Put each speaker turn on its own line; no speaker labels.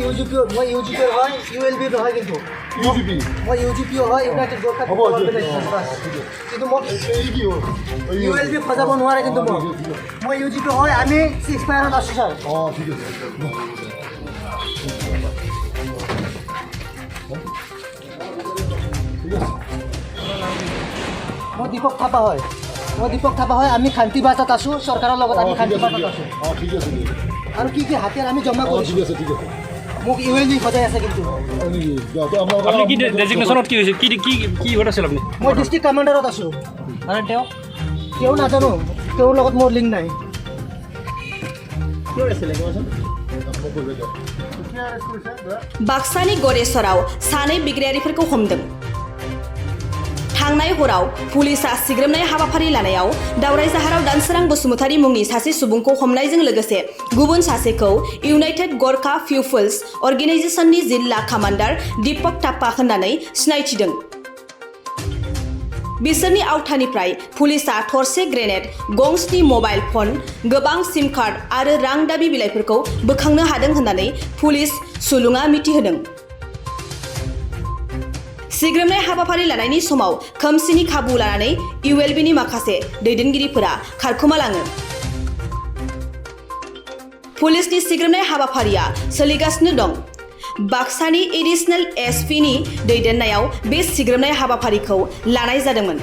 মই UGP হয় ULB নহয় কিন্তু মই UGP হয় ইউনাইটেড গোর্খা কিন্তু মই ULB খজাব নোৱাৰে কিন্তু মই UGP হয় আমি 6 পাৰত আছো স্যার
ঠিক আছে
মই দীপক থাপা হয় আমি শান্তি বাজাত আছো সরকারের লগত আমি শান্তি বাজাত আছো
ঠিক আছে
আৰু কি হাতিয়াৰ আমি জমা কৰিছো
ঠিক আছে
মোক ULB খজাই আছে কিন্তু
আপনি কি ডেজিগনেশনত কি হৈছে কি হত আছিল আপনি
মই ডিস্ট্রিক্ট কমান্ডাৰত আছো আৰু তেওঁ নাজানো তেওঁৰ লগত মোৰ লিংক নাই কিয় আছিল
बाक्सानि गरेसराव सानै बिग्रायारिफोरखौ हमदों थांनाय हराव पुलिसा सिग्रोमनाय हाबाफारि लानायाव दावराय जाहाराव दानसोरां बसुमतारी मुंनि सासे सुबुंखौ हमनायजों लोगोसे गुबुन सासेखौ इउनाइटेड गोर्खा पिपल्स अर्गेनाइजेशननि जिल्ला कमान्डार दीपक टाप्पा होननानै सिनायथिदों बिसोरनि आवथानिफ्राय पुलिसा थरसे ग्रेनेड गंस्नि मबाइल फन गोबां सिम कार्ड आरो रां दाबि बिलाइफोरखौ बोखांनो हादों होननानै पुलिस सुलुङा मिथिहोदों सिग्रोमनाय हाबाफारि लानायनि समाव खोमसिनि खाबु लानानै ULBनि माखासे दैदेनगिरिफोरा खारखोमालाङो पुलिसनि सिग्रोमनाय हाबाफारिया सोलिगासिनो दं बाक्सानि एडिशनेल SPनि दैदेननायाव बे सिग्रोमनाय हाबाफारिखौ लानाय जादोंमोन।